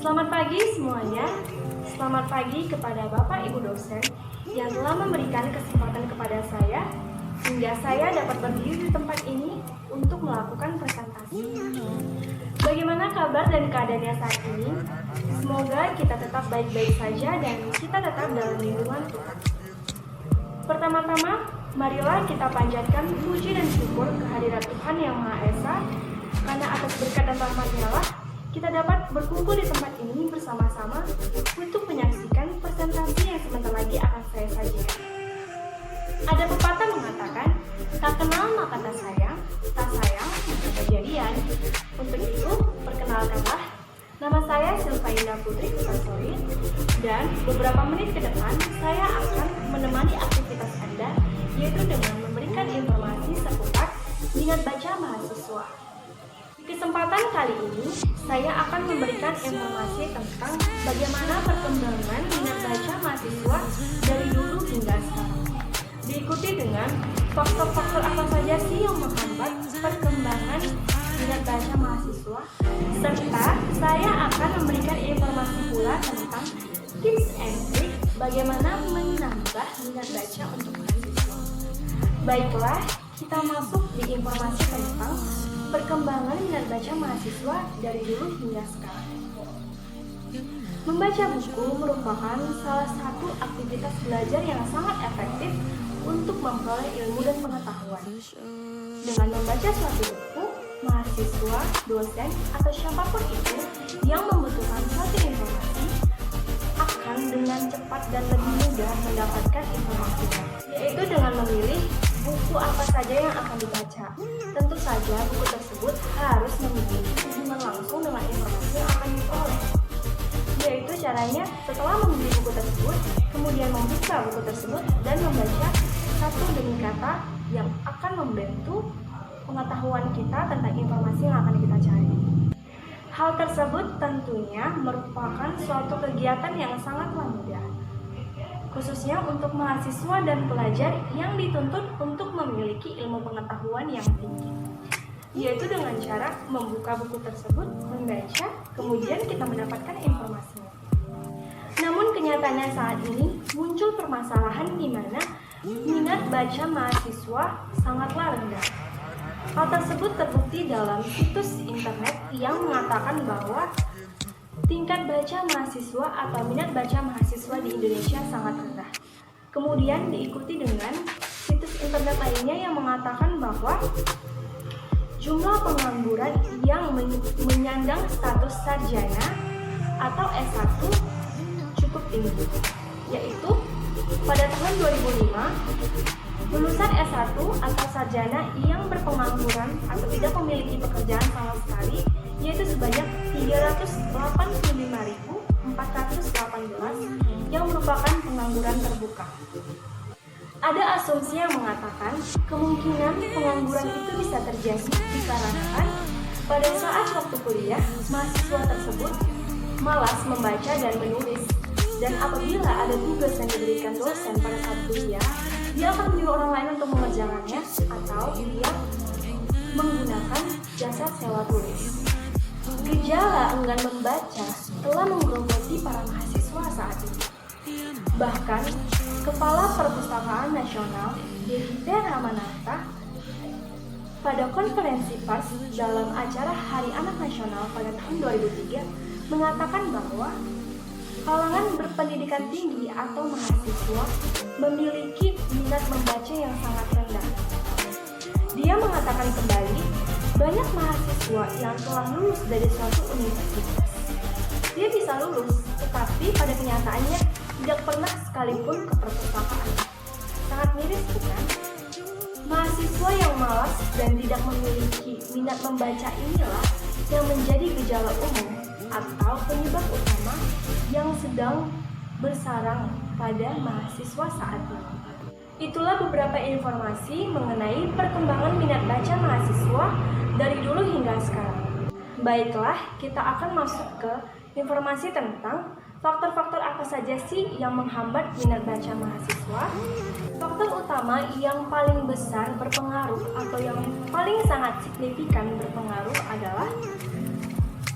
Selamat pagi semuanya. Selamat pagi kepada Bapak Ibu dosen yang telah memberikan kesempatan kepada saya hingga saya dapat berdiri di tempat ini untuk melakukan presentasi. Bagaimana kabar dan keadaannya saat ini? Semoga kita tetap baik-baik saja dan kita tetap dalam lindungan Tuhan. Pertama-tama, marilah kita panjatkan puji dan syukur kehadirat Tuhan Yang Maha Esa, karena atas berkat dan rahmat-Nya lah kita dapat berkumpul di tempat ini bersama-sama untuk menyaksikan presentasi yang sebentar lagi akan saya sajikan. Ada pepatah mengatakan, tak kenal maka tak sayang maka kejadian. Untuk itu, perkenalkanlah, nama saya Silvaina Putri Kutasori, dan beberapa menit ke depan saya akan menemani aktivitas Anda, yaitu dengan memberikan informasi seputar minat baca mahasiswa. Di kesempatan kali ini, saya akan memberikan informasi tentang bagaimana perkembangan minat baca mahasiswa dari dulu hingga sekarang. Diikuti dengan faktor-faktor apa saja sih yang menghambat perkembangan minat baca mahasiswa, serta saya akan memberikan informasi pula tentang tips and trik bagaimana menambah minat baca untuk mahasiswa. Baiklah, kita masuk di informasi tentang perkembangan minat baca mahasiswa dari dulu hingga sekarang. Membaca buku merupakan salah satu aktivitas belajar yang sangat efektif untuk memperoleh ilmu dan pengetahuan. Dengan membaca suatu buku, mahasiswa, dosen, atau siapapun itu yang membutuhkan suatu informasi akan dengan cepat dan lebih mudah mendapatkan informasinya, yaitu dengan memilih buku apa saja yang akan dibaca. Tentu saja buku tersebut harus memiliki hubungan langsung dengan informasi yang akan diperoleh. Yaitu caranya setelah membeli buku tersebut, kemudian membuka buku tersebut dan membaca satu demi kata yang akan membantu pengetahuan kita tentang informasi yang akan kita cari. Hal tersebut tentunya merupakan suatu kegiatan yang sangatlah mudah, khususnya untuk mahasiswa dan pelajar yang dituntut untuk memiliki ilmu pengetahuan yang tinggi, yaitu dengan cara membuka buku tersebut, membaca, kemudian kita mendapatkan informasinya. Namun kenyataannya saat ini muncul permasalahan di mana minat baca mahasiswa sangatlah rendah. Hal tersebut terbukti dalam situs internet yang mengatakan bahwa tingkat baca mahasiswa atau minat baca mahasiswa di Indonesia sangat rendah. Kemudian diikuti dengan situs internet lainnya yang mengatakan bahwa jumlah pengangguran yang menyandang status sarjana atau S1 cukup tinggi, yaitu pada tahun 2005, lulusan S1 atau sarjana yang berpengangguran atau tidak memiliki pekerjaan sama sekali yaitu sebanyak 385.418 yang merupakan pengangguran terbuka. Ada asumsi yang mengatakan kemungkinan pengangguran itu bisa terjadi dikarenakan pada saat waktu kuliah, mahasiswa tersebut malas membaca dan menulis, dan apabila ada tugas yang diberikan dosen pada saat kuliah, dia akan menyuruh orang lain untuk mengerjakannya atau dia menggunakan jasa sewa tulis. Gejala enggan membaca telah menggerogoti para mahasiswa saat ini. Bahkan, Kepala Perpustakaan Nasional Deviter Ramanata pada konferensi pers dalam acara Hari Anak Nasional pada tahun 2003 mengatakan bahwa kalangan berpendidikan tinggi atau mahasiswa memiliki minat membaca yang sangat rendah. Dia mengatakan kembali, banyak mahasiswa yang telah lulus dari suatu universitas. Dia bisa lulus, tetapi pada kenyataannya tidak pernah sekalipun ke perpustakaan. Sangat miris, bukan? Mahasiswa yang malas dan tidak memiliki minat membaca inilah yang menjadi gejala umum atau penyebab utama yang sedang bersarang pada mahasiswa saat ini. Itulah beberapa informasi mengenai perkembangan minat baca mahasiswa dari dulu hingga sekarang. Baiklah, kita akan masuk ke informasi tentang faktor-faktor apa saja sih yang menghambat minat baca mahasiswa. Faktor utama yang paling besar berpengaruh atau yang paling sangat signifikan berpengaruh adalah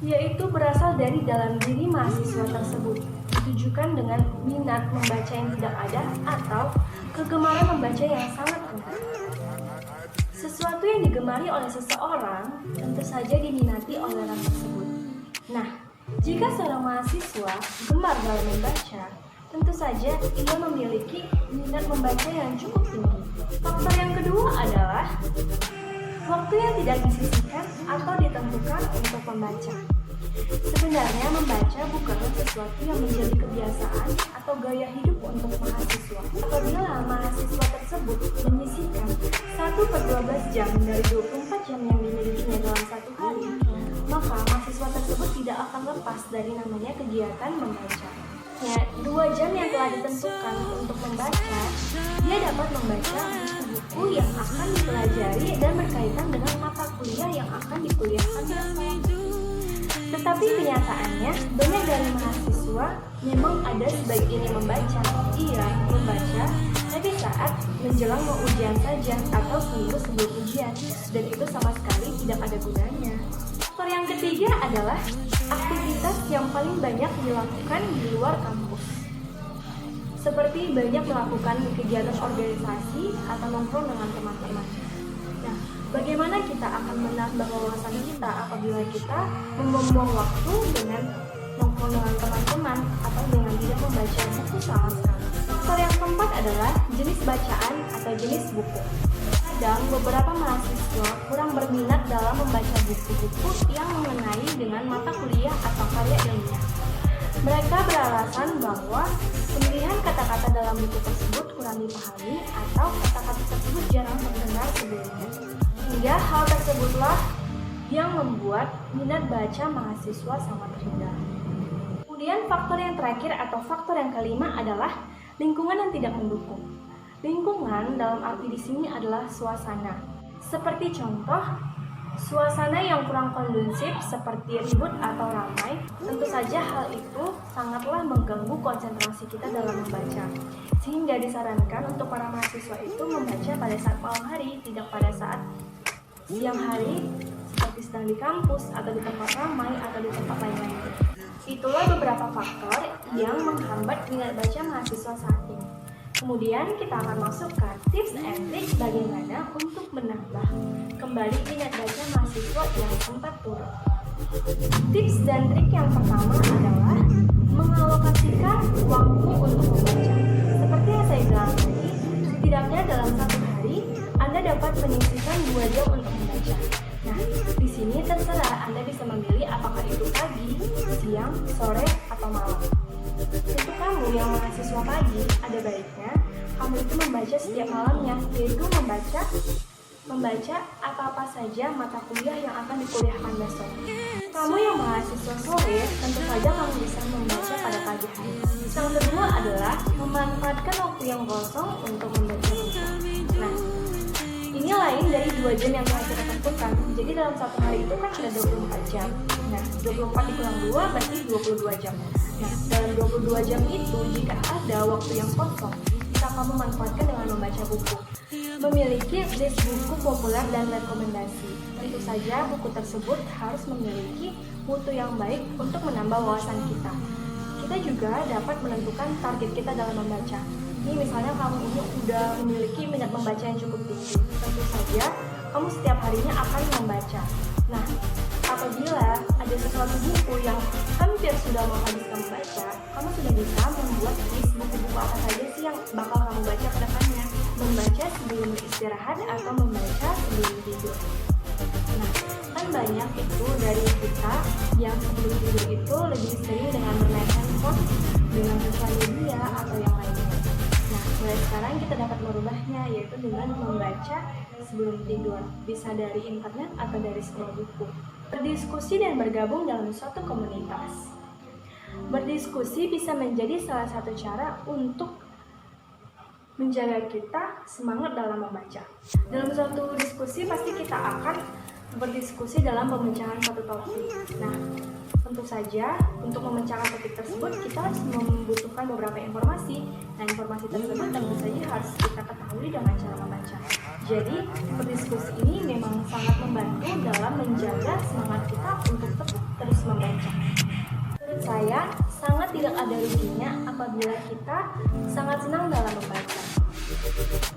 yaitu berasal dari dalam diri mahasiswa tersebut, ditujukan dengan minat membaca yang tidak ada atau kegemaran membaca yang sangat rendah. Sesuatu yang digemari oleh seseorang tentu saja diminati oleh orang tersebut. Nah, jika seorang mahasiswa gemar dalam membaca, tentu saja ia memiliki minat membaca yang cukup tinggi. Faktor yang kedua adalah waktu yang tidak disisihkan atau ditentukan untuk membaca. Sebenarnya membaca bukanlah sesuatu yang menjadi kebiasaan atau gaya hidup untuk mahasiswa. Apabila mahasiswa tersebut menyisihkan 1/12 jam dari 24 jam yang dimilikinya dalam satu hari, maka mahasiswa tersebut tidak akan lepas dari namanya kegiatan membaca. 2 jam yang telah ditentukan untuk membaca, dia dapat membaca buku yang akan dipelajari dan berkaitan dengan mata kuliah yang akan dikuliahkan besok. Tetapi kenyataannya, banyak dari mahasiswa memang ada sebagian yang membaca. Ia membaca tapi saat menjelang mau ujian saja atau seminggu sebelum ujian, dan itu sama sekali tidak ada gunanya. Faktor yang ketiga adalah aktivitas yang paling banyak dilakukan di luar kampus, seperti banyak melakukan kegiatan organisasi atau nongkrong dengan teman-teman. Nah, bagaimana kita akan menambah wawasan kita apabila kita membuang waktu dengan nongkrong dengan teman-teman atau dengan tidak membaca buku sama sekali? Faktor yang keempat adalah jenis bacaan atau jenis buku. Kadang beberapa mahasiswa kurang berminat dalam membaca buku-buku yang mengenai dengan mata kuliah atau karya ilmiah. Mereka beralasan bahwa pemilihan kata-kata dalam buku tersebut kurang dipahami atau kata-kata tersebut jarang terdengar sebelumnya. Hingga hal tersebutlah yang membuat minat baca mahasiswa sangat rendah. Kemudian faktor yang terakhir atau faktor yang kelima adalah lingkungan yang tidak mendukung. Lingkungan dalam arti di sini adalah suasana. Seperti contoh, suasana yang kurang kondusif seperti ribut atau ramai, tentu saja hal itu sangatlah mengganggu konsentrasi kita dalam membaca. Sehingga disarankan untuk para mahasiswa itu membaca pada saat malam hari, tidak pada saat siang hari seperti sedang di kampus atau di tempat ramai atau di tempat lain-lain. Itulah beberapa faktor yang menghambat minat baca mahasiswa saat ini. Kemudian kita akan masuk ke tips and tricks bagaimana untuk menambah kembali minat baca mahasiswa yang sempat turun. Tips dan trik yang pertama adalah mengalokasikan waktu untuk membaca. Seperti yang saya bilang tadi, setidaknya dalam satu hari Anda dapat menyisihkan 2 jam untuk membaca. Nah, di sini terserah Anda bisa memilih apakah itu pagi, siang, sore, atau malam. Untuk kamu yang mahasiswa pagi, ada baiknya kamu itu membaca setiap malamnya, yaitu membaca apa-apa saja mata kuliah yang akan dikuliahkan besok. Kamu yang mahasiswa sore, tentu saja kamu bisa membaca pada pagi hari. Yang kedua adalah memanfaatkan waktu yang kosong untuk membaca buku. Nah, ini lain dari 2 jam yang telah kita tentukan. Jadi dalam satu hari itu kan ada 24 jam. Nah, 24 dikurang 2 berarti 22 jam. Nah, dalam 22 jam itu jika ada waktu yang kosong, bisa kamu manfaatkan dengan membaca buku. Memiliki list buku populer dan rekomendasi. Tentu saja buku tersebut harus memiliki mutu yang baik untuk menambah wawasan kita. Kita juga dapat menentukan target kita dalam membaca. Ini misalnya kamu ini udah memiliki minat membaca yang cukup tinggi. Tentu saja kamu setiap harinya akan membaca. Nah, apabila ada sesuatu buku yang hampir sudah mau habis kamu baca, kamu sudah bisa membuat list buku-buku apa saja sih yang bakal kamu baca ke depannya. Membaca sebelum beristirahat atau membaca sebelum tidur. Nah, kan banyak itu dari kita yang sebelum tidur itu lebih sering dengan bermain handphone, dengan sosial media atau yang lainnya. Nah, mulai sekarang kita dapat merubahnya, yaitu dengan membaca sebelum tidur, bisa dari internet atau dari sebuah buku. Berdiskusi dan bergabung dalam suatu komunitas. Berdiskusi bisa menjadi salah satu cara untuk menjaga kita semangat dalam membaca. Dalam suatu diskusi pasti kita akan berdiskusi dalam pemecahan satu topik. Nah, tentu saja untuk memecahkan topik tersebut kita harus membutuhkan beberapa informasi. Nah, informasi tersebut tentu saja harus kita ketahui dengan cara membaca. Jadi, berdiskusi ini memang sangat membantu dalam menjaga semangat kita untuk tetap terus membaca. Menurut saya, sangat tidak ada ruginya apabila kita sangat senang dalam membaca.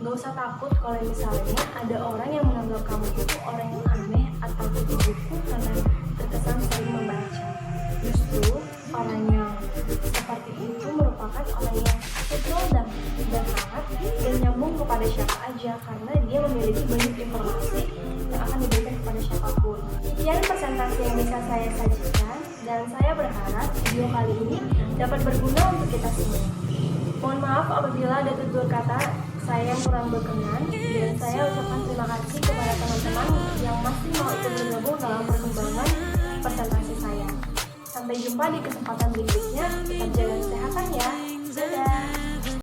Gak usah takut kalau misalnya ada orang yang menganggap kamu itu orang yang aneh atau kutu buku karena terkesan sering membaca. Justru orang yang seperti itu merupakan orang yang afdol dan hangat dan nyambung kepada siapa aja karena dia memiliki banyak informasi yang akan diberikan kepada siapapun. Sekian presentasi yang bisa saya sajikan dan saya berharap video kali ini dapat berguna untuk kita semua. Mohon maaf apabila ada tutur kata saya yang kurang berkenan dan saya ucapkan terima kasih kepada teman-teman yang masih mau ikut bergabung dalam perkembangan presentasi saya. Sampai jumpa di kesempatan berikutnya. Tetap jaga kesehatan ya. Dadah.